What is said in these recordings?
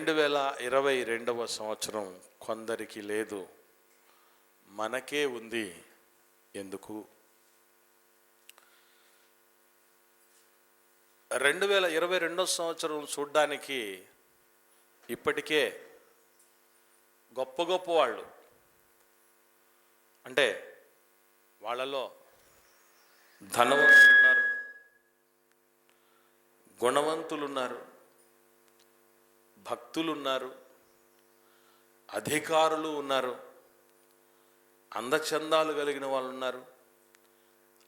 2022వ సంవత్సరం కొందరికి లేదు, మనకే ఉంది. ఎందుకు? 2022వ సంవత్సరం చూడ్డానికి ఇప్పటికే గొప్ప గొప్ప వాళ్ళు, అంటే వాళ్ళలో ధనవంతులు ఉన్నారు, గుణవంతులు ఉన్నారు, భక్తులు ఉన్నారు, అధికారులు ఉన్నారు, అందచందాలు కలిగిన వాళ్ళు ఉన్నారు,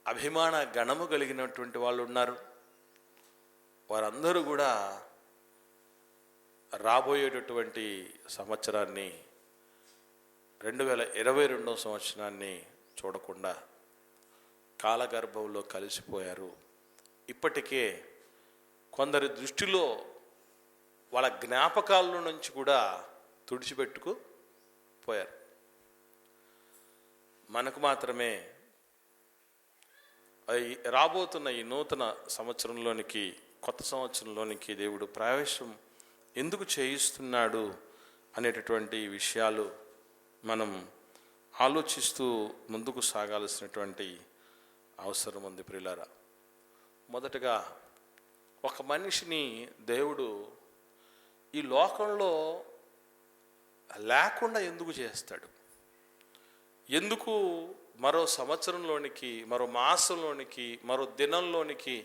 అభిమాన గణము కలిగినటువంటి వాళ్ళు ఉన్నారు. వారందరూ కూడా రాబోయేటటువంటి సంవత్సరాన్ని 2022వ సంవత్సరాన్ని చూడకుండా కాలగర్భంలో కలిసిపోయారు. ఇప్పటికే కొందరి దృష్టిలో వాళ్ళ జ్ఞాపకాల నుంచి కూడా తుడిచిపెట్టుకు పోయారు. మనకు మాత్రమే రాబోతున్న ఈ నూతన సంవత్సరంలోనికి, కొత్త సంవత్సరంలోనికి దేవుడు ప్రవేశం ఎందుకు చేయిస్తున్నాడు అనేటటువంటి విషయాలు మనం ఆలోచిస్తూ ముందుకు సాగాల్సినటువంటి అవసరం ఉంది ప్రియులారా. మొదటగా ఒక మనిషిని దేవుడు ఈ లోకంలో లేకుండా ఎందుకు చేస్తాడు? ఎందుకు మరో సంవత్సరంలోనికి, మరో మాసంలోనికి, మరో దినంలోనికి,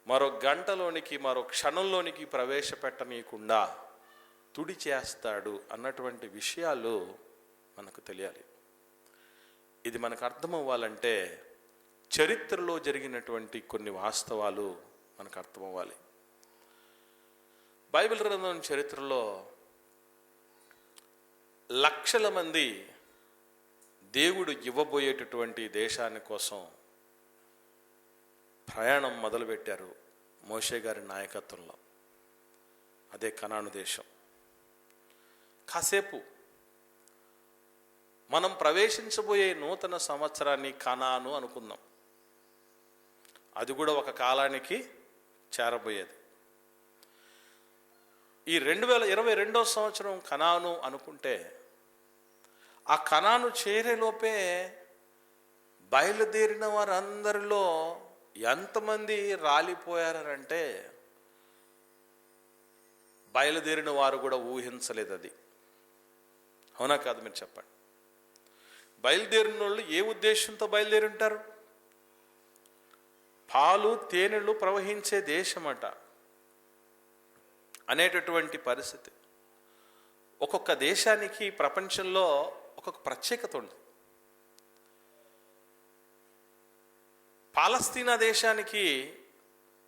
మరో గంటలోనికి, మరో క్షణంలోనికి ప్రవేశపెట్టనీయకుండా తుడి చేస్తాడు అన్నటువంటి విషయాలు మనకు తెలియాలి. ఇది మనకు అర్థమవ్వాలంటే చరిత్రలో జరిగినటువంటి కొన్ని వాస్తవాలు మనకు అర్థమవ్వాలి. బైబిల్ గ్రంథం చరిత్రలో లక్షల మంది దేవుడు ఇవ్వబోయేటటువంటి దేశాని కోసం ప్రయాణం మొదలుపెట్టారు మోషే గారి నాయకత్వంలో. అదే కనాను దేశం. కాసేపు మనం ప్రవేశించబోయే నూతన సంవత్సరాన్ని కనాను అనుకుందాం. అది కూడా ఒక కాలానికి చేరబోయేది. ఈ 2022వ సంవత్సరం కనాను అనుకుంటే, ఆ కనాను చేరేలోపే బయలుదేరిన వారందరిలో ఎంతమంది రాలిపోయారంటే బయలుదేరిన వారు కూడా ఊహించలేదు అది. అవునా కాదు? మీరు చెప్పండి. బయలుదేరిన వాళ్ళు ఏ ఉద్దేశంతో బయలుదేరి ఉంటారు? పాలు తేనెలు ప్రవహించే దేశమట అనేటటువంటి పరిస్థితి. ఒక్కొక్క దేశానికి ప్రపంచంలో ఒక్కొక్క ప్రత్యేకత ఉంది. పాలస్తీనా దేశానికి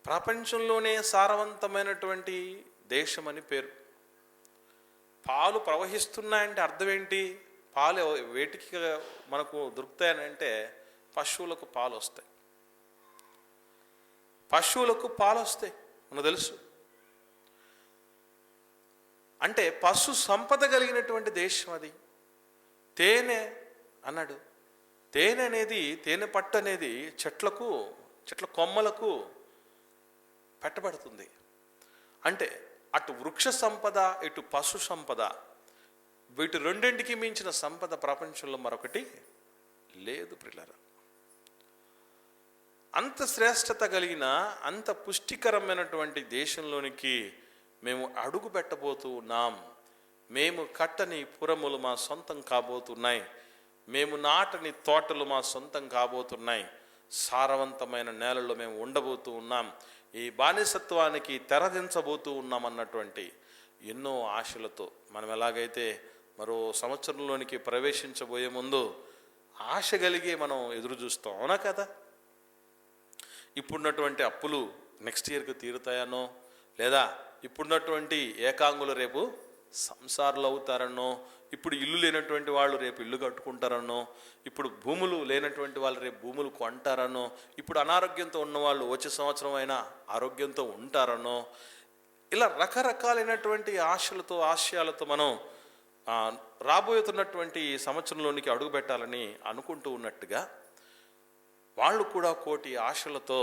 ప్రపంచంలోనే సారవంతమైనటువంటి దేశం అని పేరు. పాలు ప్రవహిస్తున్నాయంటే అర్థం ఏంటి? పాలు వేటికి మనకు దొరుకుతాయనంటే పశువులకు పాలు వస్తాయి. పశువులకు పాలు వస్తాయి మనకు తెలుసు. అంటే పశు సంపద కలిగినటువంటి దేశం అది. తేనె అన్నాడు. తేనె అనేది, తేనె పట్టు అనేది చెట్ల కొమ్మలకు పెట్టబడుతుంది. అంటే అటు వృక్ష సంపద, ఇటు పశు సంపద, వీటి రెండింటికి మించిన సంపద ప్రపంచంలో మరొకటి లేదు ప్రియులారా. అంత శ్రేష్టత కలిగిన, అంత పుష్టికరమైనటువంటి దేశంలోనికి మేము అడుగు పెట్టబోతూ ఉన్నాం. మేము కట్టని పురములు మా సొంతం కాబోతున్నాయి. మేము నాటని తోటలు మా సొంతం కాబోతున్నాయి. సారవంతమైన నేలలో మేము ఉండబోతూ ఉన్నాం. ఈ బానిసత్వానికి తెరదించబోతూ ఉన్నాం అన్నటువంటి ఎన్నో ఆశలతో మనం ఎలాగైతే మరో సంవత్సరంలోనికి ప్రవేశించబోయే ముందు ఆశ కలిగి మనం ఎదురు చూస్తాం. అవునా కదా? ఇప్పుడున్నటువంటి అప్పులు నెక్స్ట్ ఇయర్కి తీరుతాయనో, లేదా ఇప్పుడున్నటువంటి ఏకాంగులు రేపు సంసారాలు అవుతారనో, ఇప్పుడు ఇల్లు లేనటువంటి వాళ్ళు రేపు ఇల్లు కట్టుకుంటారనో, ఇప్పుడు భూములు లేనటువంటి వాళ్ళు రేపు భూములు కొంటారనో, ఇప్పుడు అనారోగ్యంతో ఉన్నవాళ్ళు వచ్చే సంవత్సరం అయినా ఆరోగ్యంతో ఉంటారనో, ఇలా రకరకాలైనటువంటి ఆశలతో, ఆశయాలతో మనం రాబోతున్నటువంటి సంవత్సరంలోనికి అడుగు పెట్టాలని అనుకుంటూ ఉన్నట్టుగా వాళ్ళు కూడా కోటి ఆశలతో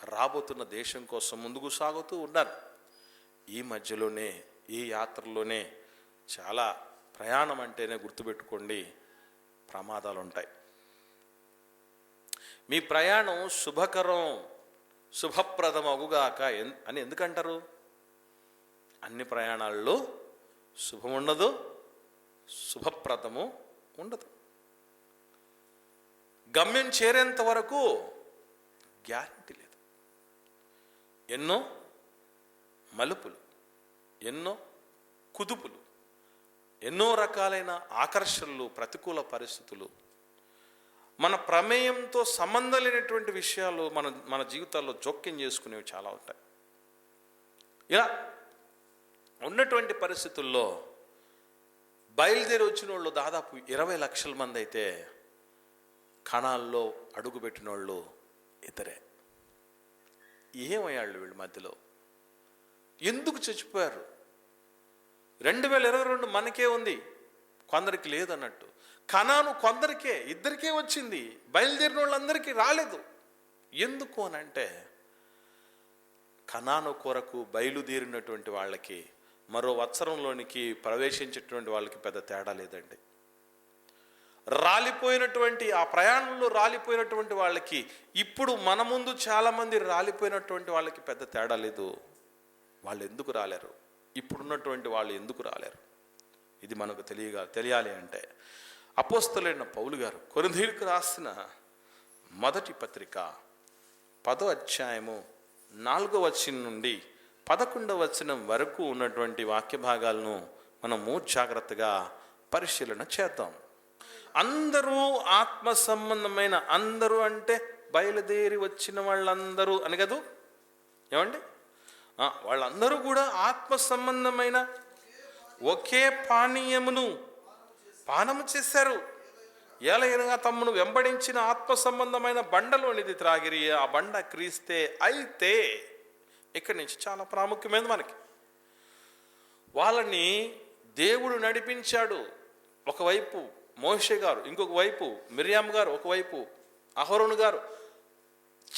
రాబోతున్న దేశం కోసం ముందుకు సాగుతూ ఉన్నారు. ఈ మధ్యలోనే ఈ యాత్రలోనే చాలా ప్రయాణం అంటేనే గుర్తుపెట్టుకోండి, ప్రమాదాలు ఉంటాయి. మీ ప్రయాణం శుభకరం శుభప్రదం అగుగాక అని ఎందుకంటారు? అన్ని ప్రయాణాల్లో శుభం ఉండదు, శుభప్రదము ఉండదు. గమ్యం చేరేంత వరకు గ్యారంటీ లేదు. ఎన్నో మలుపులు, ఎన్నో కుదుపులు, ఎన్నో రకాలైన ఆకర్షణలు, ప్రతికూల పరిస్థితులు, మన ప్రమేయంతో సంబంధం లేనటువంటి విషయాలు మన జీవితాల్లో జోక్యం చేసుకునేవి చాలా ఉంటాయి. ఇలా ఉన్నటువంటి పరిస్థితుల్లో బయలుదేరి వచ్చిన వాళ్ళు దాదాపు 20 లక్షల మంది అయితే కణాల్లో అడుగుపెట్టిన వాళ్ళు ఇతరే. ఏమయ్యాళ్ళు వీళ్ళ మధ్యలో? ఎందుకు చచ్చిపోయారు? 2022 మనకే ఉంది, కొందరికి లేదన్నట్టు. కణాను కొందరికే, ఇద్దరికే వచ్చింది, బయలుదేరిన వాళ్ళందరికీ రాలేదు. ఎందుకు అనంటే కణాను కొరకు బయలుదేరినటువంటి వాళ్ళకి మరో వత్సరంలోనికి ప్రవేశించేటువంటి వాళ్ళకి పెద్ద తేడా లేదండి. రాలిపోయినటువంటి ఆ ప్రయాణంలో రాలిపోయినటువంటి వాళ్ళకి ఇప్పుడు మన ముందు చాలామంది రాలిపోయినటువంటి వాళ్ళకి పెద్ద తేడా లేదు. వాళ్ళు ఎందుకు రాలేరు? ఇప్పుడున్నటువంటి వాళ్ళు ఎందుకు రాలేరు? ఇది మనకు తెలియాలి అంటే అపోస్తలుడైన పౌలు గారు కొరింథీయులకు రాసిన మొదటి పత్రిక 10వ అధ్యాయము 4వ వచనం నుండి 11వ వచనం వరకు ఉన్నటువంటి వాక్య భాగాలను మనము జాగ్రత్తగా పరిశీలన చేద్దాం. అందరూ ఆత్మ సంబంధమైన, అందరూ అంటే బయలుదేరి వచ్చిన వాళ్ళందరూ అని కదూ, ఏమండి? వాళ్ళందరూ కూడా ఆత్మ సంబంధమైన ఒకే పానీయమును పానము చేశారు. ఏలయనగా తమ్మును వెంబడించిన ఆత్మ సంబంధమైన బండలోనిది త్రాగిరి, ఆ బండ క్రీస్తే. అయితే ఇక్కడి నుంచి చాలా ప్రాముఖ్యమైనది మనకి. వాళ్ళని దేవుడు నడిపించాడు. ఒకవైపు మోషే గారు, ఇంకొక వైపు మిర్యామ్ గారు, ఒకవైపు అహరోను గారు,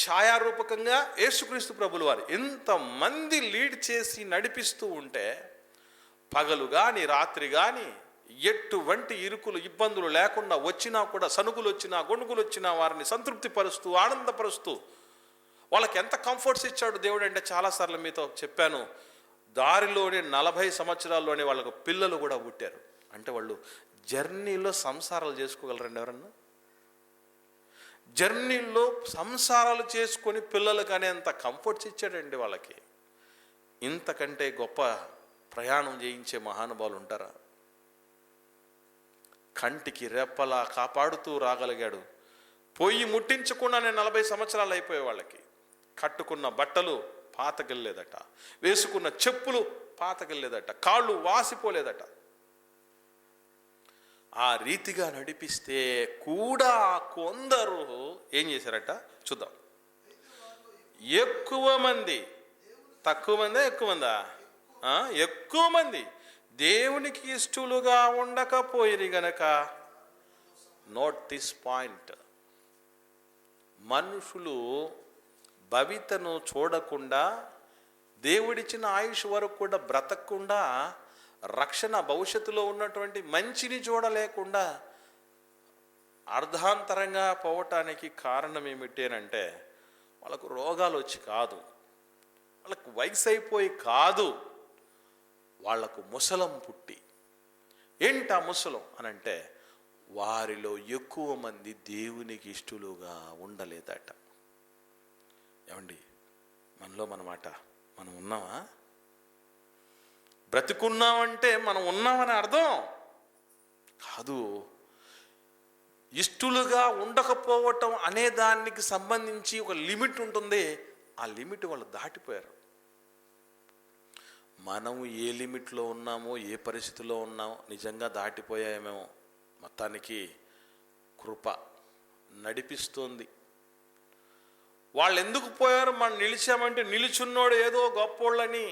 ఛాయారూపకంగా యేసుక్రీస్తు ప్రభులు వారు ఇంతమంది లీడ్ చేసి నడిపిస్తూ ఉంటే పగలు కానీ రాత్రి కానీ ఎటువంటి ఇరుకులు ఇబ్బందులు లేకుండా వచ్చినా కూడా, సనుగులు వచ్చినా గొణుగులు వచ్చినా వారిని సంతృప్తి పరుస్తూ ఆనందపరుస్తూ వాళ్ళకి ఎంత కంఫర్ట్స్ ఇచ్చాడు దేవుడు అంటే చాలాసార్లు మీతో చెప్పాను. దారిలోనే 40 సంవత్సరాల్లోనే వాళ్ళకు పిల్లలు కూడా పుట్టారు. అంటే వాళ్ళు జర్నీలో సంసారాలు చేసుకోగలరండి ఎవరన్నా? జర్నీలో సంసారాలు చేసుకొని పిల్లలకు అనేంత కంఫర్ట్స్ ఇచ్చాడండి వాళ్ళకి. ఇంతకంటే గొప్ప ప్రయాణం చేయించే మహానుభావులు ఉంటారా? కంటికి రెప్పలా కాపాడుతూ రాగలిగాడు. పొయ్యి ముట్టించకుండానే 40 సంవత్సరాలు అయిపోయే వాళ్ళకి. కట్టుకున్న బట్టలు పాతకెళ్ళలేదట, వేసుకున్న చెప్పులు పాతకెళ్ళలేదట, కాళ్ళు వాసిపోలేదట. ఆ రీతిగా నడిపిస్తే కూడా కొందరు ఏం చేశారట చూద్దాం. ఎక్కువ మంది, తక్కువ మందా ఎక్కువ మందా? ఎక్కువ మంది దేవునికి ఇష్టలుగా ఉండకపోయిరి గనక. Note this point. మనుషులు భవితను చూడకుండా, దేవుడిచ్చిన ఆయుష్ వరకు కూడా బ్రతకకుండా, రక్షణ భవిష్యత్తులో ఉన్నటువంటి మంచిని చూడలేకుండా అర్ధాంతరంగా పోవటానికి కారణం ఏమిటేనంటే వాళ్ళకు రోగాలు వచ్చి కాదు, వాళ్ళకు వయసు అయిపోయి కాదు, వాళ్లకు ముసలం పుట్టి. ఏంటి ఆ ముసలం అనంటే వారిలో ఎక్కువ మంది దేవునికి ఇష్టలుగా ఉండలేదట. ఏమండి, మనలో మనమాట మనం ఉన్నామా? బ్రతికున్నామంటే మనం ఉన్నామని అర్థం కాదు. ఇష్టలుగా ఉండకపోవటం అనే దానికి సంబంధించి ఒక లిమిట్ ఉంటుంది. ఆ లిమిట్ వాళ్ళు దాటిపోయారు. మనము ఏ లిమిట్లో ఉన్నామో, ఏ పరిస్థితిలో ఉన్నామో నిజంగా దాటిపోయామేమో. మొత్తానికి కృప నడిపిస్తోంది. వాళ్ళు ఎందుకు పోయారు? మనం నిలిచామంటే నిలిచున్నోడు ఏదో గొప్పోళ్ళని,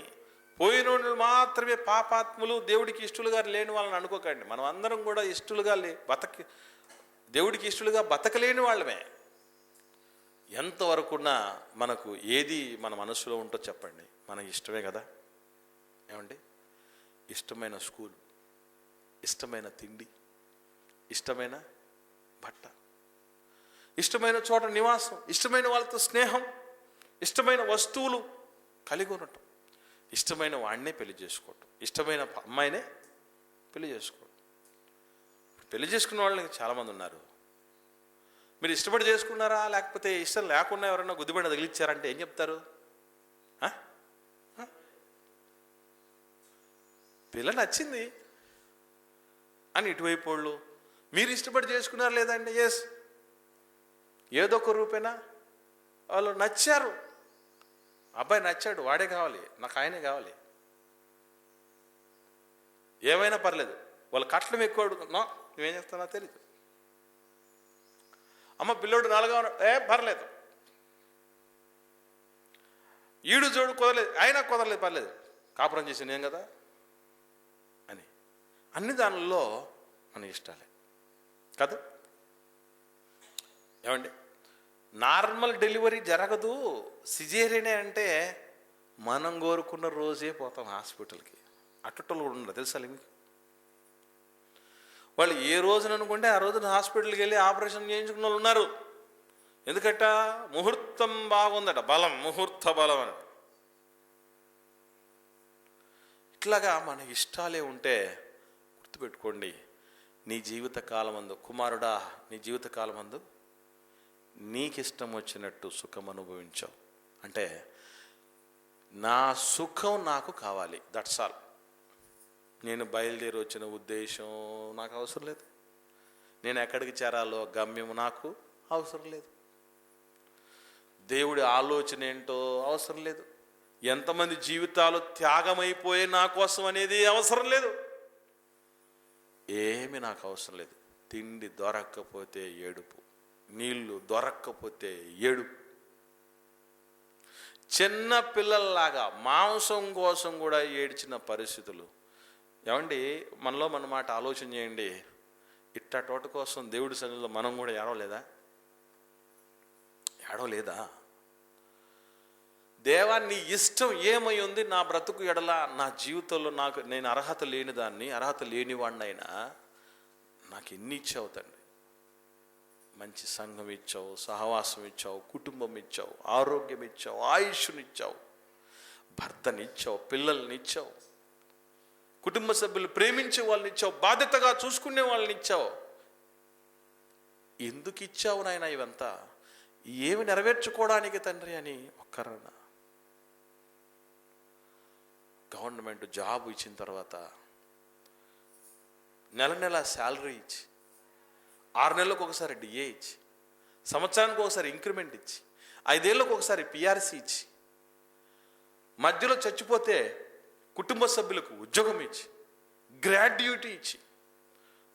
పోయినోళ్ళు మాత్రమే పాపాత్ములు, దేవుడికి ఇష్టలుగా లేని వాళ్ళని అనుకోకండి. మనం అందరం కూడా ఇష్టలుగా దేవుడికి ఇష్టలుగా బతకలేని వాళ్ళమే. ఎంతవరకున్నా మనకు ఏది మన మనసులో ఉంటో చెప్పండి, మనకి ఇష్టమే కదా. ఏమండి, ఇష్టమైన స్కూల్, ఇష్టమైన తిండి, ఇష్టమైన బట్ట, ఇష్టమైన చోట నివాసం, ఇష్టమైన వాళ్ళతో స్నేహం, ఇష్టమైన వస్తువులు కలిగి ఉండటం, ఇష్టమైన వాడినే పెళ్లి చేసుకోవటం, ఇష్టమైన అమ్మాయినే పెళ్లి చేసుకోవటం. పెళ్లి చేసుకున్న వాళ్ళకి చాలామంది ఉన్నారు. మీరు ఇష్టపడి చేసుకున్నారా, లేకపోతే ఇష్టం లేకుండా ఎవరైనా గుద్దిబండి తగిలిచ్చారంటే ఏం చెప్తారు? పిల్ల నచ్చింది అని ఇటువైపు వాళ్ళు. మీరు ఇష్టపడి చేసుకున్నారు లేదండి, ఎస్, ఏదో ఒక రూపేనా వాళ్ళు నచ్చారు. అబ్బాయి నచ్చాడు, వాడే కావాలి, నాకు ఆయనే కావాలి, ఏమైనా పర్లేదు. వాళ్ళు కట్నం ఎక్కువ అడుగుతున్నా, నువ్వేం చేస్తున్నా తెలీదు. అమ్మ పిల్లోడు 4 పర్లేదు, ఈడు జోడు కుదరలేదు, అయినా కుదరలేదు, పర్లేదు, కాపురం చేసి నేను కదా అని. అన్ని దానిలో మన ఇష్టాలే కదా. ఏమండి, నార్మల్ డెలివరీ జరగదు, సిజేరియనే అంటే మనం కోరుకున్న రోజే పోతాం హాస్పిటల్కి. అట్టటోళ్ళు కూడా ఉండరు తెలుసా మీకు. వాళ్ళు ఏ రోజున అనుకుంటే ఆ రోజున హాస్పిటల్కి వెళ్ళి ఆపరేషన్ చేయించుకున్న వాళ్ళు ఉన్నారు. ఎందుకట? ముహూర్తం బాగుందట, బలం, ముహూర్త బలం అని. ఇట్లాగా మన ఇష్టాలే ఉంటే గుర్తుపెట్టుకోండి, నీ జీవితకాలమందు, కుమారుడా, నీ జీవితకాలమందు నీకిష్టం వచ్చినట్టు సుఖం అనుభవించావు అంటే, నా సుఖం నాకు కావాలి, దట్స్ ఆల్. నేను బయలుదేరి వచ్చిన ఉద్దేశం నాకు అవసరం లేదు, నేను ఎక్కడికి చేరాలో గమ్యం నాకు అవసరం లేదు, దేవుడి ఆలోచన ఏంటో అవసరం లేదు, ఎంతమంది జీవితాలు త్యాగమైపోయే నా కోసం అనేది అవసరం లేదు, ఏమి నాకు అవసరం లేదు. తిండి దొరక్కపోతే ఏడుపు, నీళ్లు దొరక్కపోతే ఏడుపు, చిన్న పిల్లల్లాగా మాంసం కోసం కూడా ఏడ్చిన పరిస్థితులు. ఏమండి, మనలో మన మాట ఆలోచన చేయండి. ఇట్టటోట కోసం దేవుడి సన్నిధిలో మనం కూడా ఏడవలేదా? ఏడవలేదా? దేవా, నీ ఇష్టం ఏమై ఉంది నా బ్రతుకు ఎడల, నా జీవితంలో నేను అర్హత లేని దాన్ని, అర్హత లేనివాడినైనా నాకు ఎన్ని ఇచ్చావు తండ్రి. మంచి సంఘం ఇచ్చావు, సహవాసం ఇచ్చావు, కుటుంబం ఇచ్చావు, ఆరోగ్యం ఇచ్చావు, ఆయుష్నిచ్చావు, భర్తనిచ్చావు, పిల్లల్ని ఇచ్చావు, కుటుంబ సభ్యులు ప్రేమించే వాళ్ళని ఇచ్చావు, బాధ్యతగా చూసుకునే వాళ్ళని ఇచ్చావు. ఎందుకు ఇచ్చావు నాయన ఇవంతా? ఏమి నెరవేర్చుకోవడానికి తండ్రి అని ఒక్కరన్నా. గవర్నమెంట్ జాబ్ ఇచ్చిన తర్వాత నెల శాలరీ ఇచ్చి, 6 నెలలకు ఒకసారి డిఏ ఇచ్చి, సంవత్సరానికి ఒకసారి ఇంక్రిమెంట్ ఇచ్చి, 5 ఏళ్ళకు ఒకసారి పిఆర్సీ ఇచ్చి, మధ్యలో చచ్చిపోతే కుటుంబ సభ్యులకు ఉద్యోగం ఇచ్చి, గ్రాడ్యుటీ ఇచ్చి,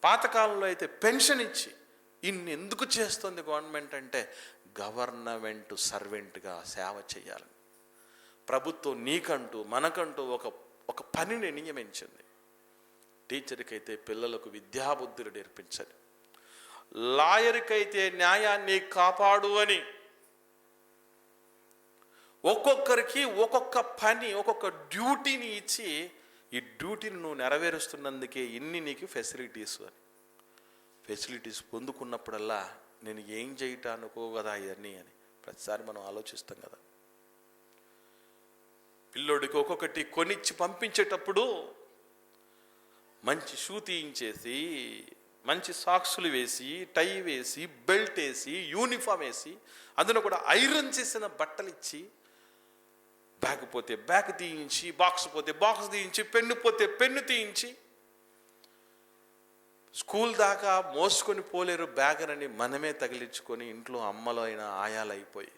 పాతకాలంలో అయితే పెన్షన్ ఇచ్చి, ఇన్ని ఎందుకు చేస్తుంది గవర్నమెంట్ అంటే, గవర్నమెంట్ సర్వెంట్గా సేవ చేయాలని ప్రభుత్వం నీకంటూ మనకంటూ ఒక పనిని నియమించింది. టీచర్కి అయితే పిల్లలకు విద్యాబుద్ధులు నేర్పించాలి, లాయర్కైతే న్యాయాన్ని కాపాడు అని. ఒక్కొక్కరికి ఒక్కొక్క పని, ఒక్కొక్క డ్యూటీని ఇచ్చి, ఈ డ్యూటీని నువ్వు నెరవేరుస్తున్నందుకే ఇన్ని నీకు ఫెసిలిటీస్ అని. ఫెసిలిటీస్ పొందుకున్నప్పుడల్లా నేను ఏం చేయటానుకో కదా ఇవన్నీ అని ప్రతిసారి మనం ఆలోచిస్తాం కదా. పిల్లోడికి ఒక్కొక్కటి కొనిచ్చి పంపించేటప్పుడు మంచి షూ తీయించేసి, మంచి సాక్సులు వేసి, టై వేసి, బెల్ట్ వేసి, యూనిఫామ్ వేసి, అందులో కూడా ఐరన్ చేసిన బట్టలు ఇచ్చి, బ్యాగ్ పోతే బ్యాగ్ తీయించి, బాక్స్ పోతే బాక్స్ తీయించి, పెన్ను పోతే పెన్ను తీయించి, స్కూల్ దాకా మోసుకొని పోలేరు బ్యాగ్ అని మనమే తగిలించుకొని ఇంట్లో అమ్మలో అయినా ఆయాలు అయిపోయి,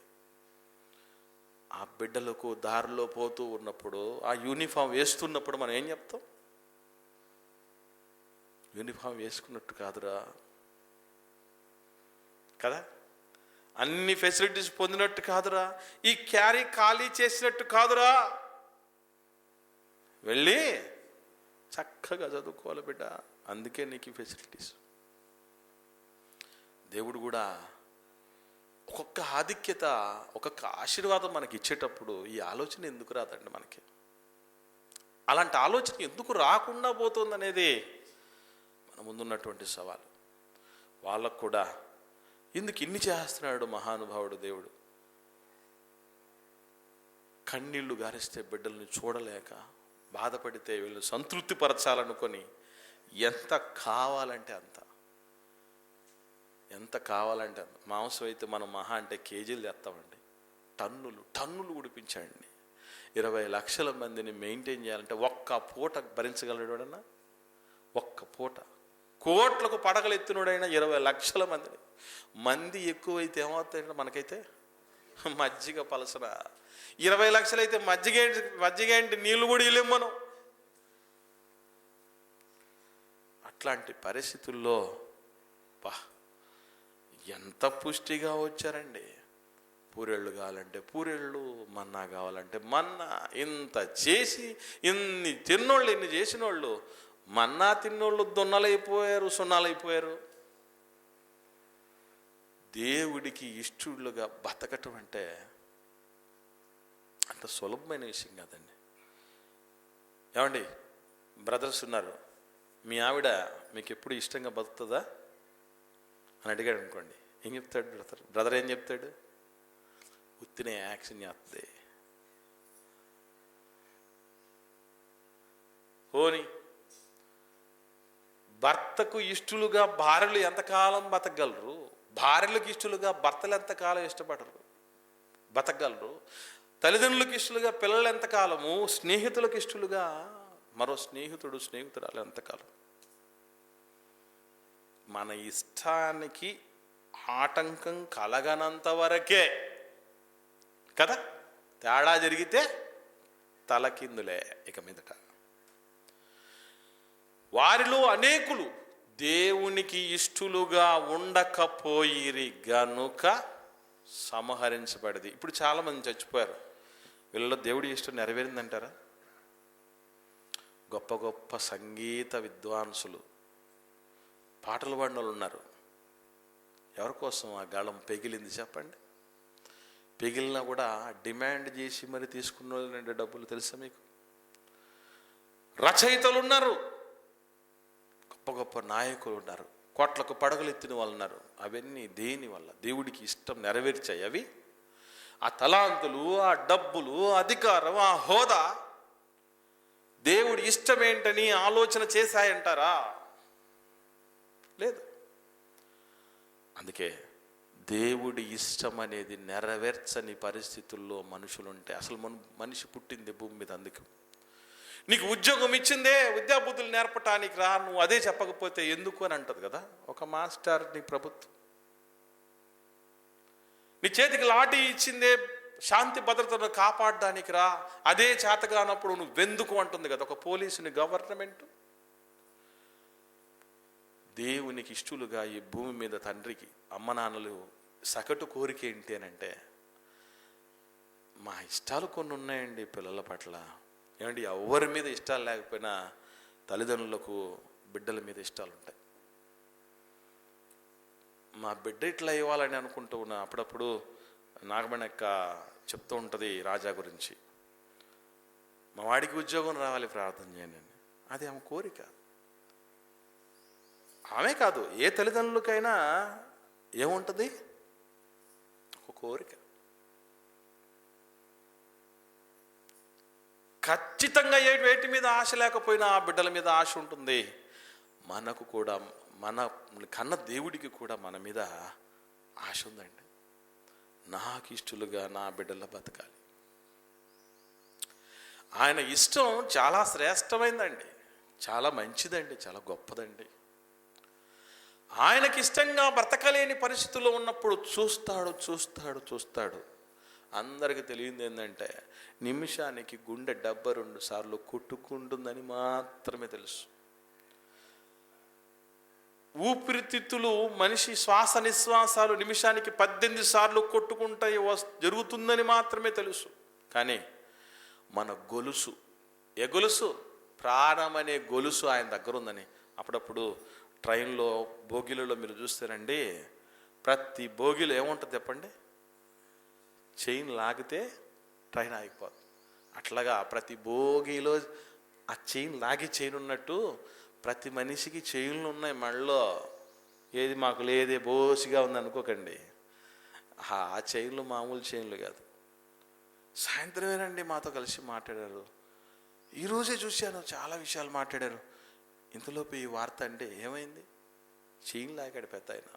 ఆ బిడ్డలకు దారిలో పోతూ ఉన్నప్పుడు, ఆ యూనిఫామ్ వేస్తున్నప్పుడు మనం ఏం చెప్తాం? యూనిఫామ్ వేసుకున్నట్టు కాదురా కదా, అన్ని ఫెసిలిటీస్ పొందినట్టు కాదురా, ఈ క్యారీ ఖాళీ చేసినట్టు కాదురా, వెళ్ళి చక్కగా చదువుకోవాలి బిడ్డ, అందుకే నీకు ఈ ఫెసిలిటీస్. దేవుడు కూడా ఒక్కొక్క ఆధిక్యత, ఒక్కొక్క ఆశీర్వాదం మనకి ఇచ్చేటప్పుడు ఈ ఆలోచన ఎందుకు రాదండి మనకి? అలాంటి ఆలోచన ఎందుకు రాకుండా పోతుంది అనేది మన ముందున్నటువంటి సవాలు. వాళ్ళకు కూడా ఎందుకు ఇన్ని చేస్తున్నాడు మహానుభావుడు దేవుడు? కన్నీళ్లు గారిస్తే బిడ్డల్ని చూడలేక బాధపడితే వీళ్ళు సంతృప్తి పరచాలనుకొని ఎంత కావాలంటే అంత మాంసం అయితే మనం మహా అంటే కేజీలు తెస్తామండి. టన్నులు ఉడిపించండి. 20 లక్షల మందిని మెయింటైన్ చేయాలంటే ఒక్క పూట భరించగలడన్నా? ఒక్క పూట కోట్లకు పడగలు ఎత్తినోడైనా 20 లక్షల మంది ఎక్కువైతే ఏమవుతాయంటే మనకైతే మజ్జిగ పలసన. 20 లక్షలు అయితే మజ్జిగేంటి నీళ్ళు కూడా ఇవ్వలేము మనం. అట్లాంటి పరిస్థితుల్లో ఎంత పుష్టిగా వచ్చారండి. పూరెళ్ళు కావాలంటే పూరెళ్ళు, మన్నా కావాలంటే మన్నా. ఇంత చేసి ఇన్ని తిన్నోళ్ళు, ఇన్ని చేసినోళ్ళు, మన్నా తిన్నోళ్ళు దొన్నలైపోయారు, సున్నాలైపోయారు. దేవుడికి ఇష్టలుగా బతకటం అంటే అంత సులభమైన విషయం కాదండి. ఏమండి, బ్రదర్స్ ఉన్నారు, మీ ఆవిడ మీకు ఎప్పుడు ఇష్టంగా బతుకుతుందా అని అడిగాడు అనుకోండి, ఏం చెప్తాడు బ్రదర్? ఏం చెప్తాడు? ఉత్తినే యాక్షన్ చేస్తుంది. పోని భర్తకు ఇష్టలుగా భార్యలు ఎంతకాలం బతకగలరు? భార్యలకు ఇష్టలుగా భర్తలు ఎంతకాలం బతకగలరు? తల్లిదండ్రులకు ఇష్టలుగా పిల్లలు ఎంతకాలము? స్నేహితులకు ఇష్టలుగా మరో స్నేహితురాలు ఎంతకాలం? మన ఇష్టానికి ఆటంకం కలగనంత వరకే కదా. తేడా జరిగితే తలకిందులే ఇక మీదట. వారిలో అనేకులు దేవునికి ఇష్టలుగా ఉండకపోయిరి గనుక సంహరించబడింది. ఇప్పుడు చాలామంది చచ్చిపోయారు, వీళ్ళలో దేవుడి ఇష్టం నెరవేరిందంటారా? గొప్ప గొప్ప సంగీత విద్వాంసులు, పాటలు పాడిన వాళ్ళు ఉన్నారు. ఎవరి కోసం ఆ గాళం పెగిలింది చెప్పండి? పెగిలినా కూడా డిమాండ్ చేసి మరి తీసుకున్న వాళ్ళంటే డబ్బులు తెలుసా మీకు? రచయితలు ఉన్నారు, గొప్ప గొప్ప నాయకులు ఉన్నారు, కోట్లకు పడగలు ఎత్తిన వాళ్ళు ఉన్నారు. అవన్నీ దేని వల్ల? దేవుడికి ఇష్టం నెరవేర్చాయి అవి. ఆ తలాంతులు, ఆ డబ్బులు, అధికారం, ఆ హోదా దేవుడి ఇష్టం ఏంటని ఆలోచన చేశాయంటారా? లేదు. అందుకే దేవుడి ఇష్టం అనేది నెరవేర్చని పరిస్థితుల్లో మనుషులుంటే అసలు మనిషి పుట్టింది భూమి మీద. అందుకు నీకు ఉద్యోగం ఇచ్చిందే విద్యాబుద్ధులు నేర్పటానికి రా, నువ్వు అదే చెప్పకపోతే ఎందుకు అని అంటది కదా ఒక మాస్టర్. నీ ప్రభుత్వం నీ చేతికి లాఠీ ఇచ్చిందే శాంతి భద్రతను కాపాడడానికి రా, అదే చేతగానప్పుడు నువ్వెందుకు అంటుంది కదా ఒక పోలీసుని గవర్నమెంట్. దేవునికి ఇష్టలుగా ఈ భూమి మీద తండ్రికి అమ్మ నాన్నలు సగటు కోరిక ఏంటి అని అంటే, మా ఇష్టాలు కొన్ని ఉన్నాయండి పిల్లల పట్ల. ఏమంటే ఎవరి మీద ఇష్టాలు లేకపోయినా తల్లిదండ్రులకు బిడ్డల మీద ఇష్టాలు ఉంటాయి. మా బిడ్డ ఇట్లా ఇవ్వాలని అనుకుంటూ ఉన్నా. అప్పుడప్పుడు నాగమణి అక్క చెప్తూ ఉంటుంది రాజా గురించి, మా వాడికి ఉద్యోగం రావాలి ప్రార్థన చేయండి అని. అది ఆమె కోరిక. ఆమె కాదు, ఏ తల్లిదండ్రులకైనా ఏముంటుంది? ఒక కోరిక. ఖచ్చితంగా వేటి మీద ఆశ లేకపోయినా ఆ బిడ్డల మీద ఆశ ఉంటుంది. మనకు కూడా, మన కన్న దేవుడికి కూడా మన మీద ఆశ ఉందండి. నాకు ఇష్టలుగా నా బిడ్డల బతకాలి. ఆయన ఇష్టం చాలా శ్రేష్టమైందండి, చాలా మంచిదండి, చాలా గొప్పదండి. ఆయనకి ఇష్టంగా బ్రతకలేని పరిస్థితుల్లో ఉన్నప్పుడు చూస్తాడు. అందరికి తెలియంది ఏంటంటే నిమిషానికి గుండె 72 సార్లు కొట్టుకుంటుందని మాత్రమే తెలుసు. ఊపిరితిత్తులు, మనిషి శ్వాస నిశ్వాసాలు నిమిషానికి 18 సార్లు కొట్టుకుంటాయి జరుగుతుందని మాత్రమే తెలుసు. కానీ మన గొలుసు, ఏ గొలుసు? ప్రాణం అనే గొలుసు ఆయన దగ్గర ఉందని. అప్పుడప్పుడు ట్రైన్లో బోగిలలో మీరు చూస్తారండి, ప్రతి బోగిలో ఏముంటుంది చెప్పండి? చైన్ లాగితే ట్రైన్ ఆగిపోతుంది. అట్లాగా ప్రతి బోగిలో ఆ చైన్ లాగి చైన్ ఉన్నట్టు ప్రతి మనిషికి చైన్లు ఉన్నాయి మెడలో. ఏది మాకు లేదే బోసిగా ఉంది అనుకోకండి. ఆ చైన్లు మామూలు చైన్లు కాదు. సాయంత్రమేనండి మాతో కలిసి మాట్లాడారు. ఈరోజే చూశాను, చాలా విషయాలు మాట్లాడారు. ఇంతలోపు ఈ వార్త అంటే ఏమైంది? చైన్ లాగాడు పెద్ద ఆయన,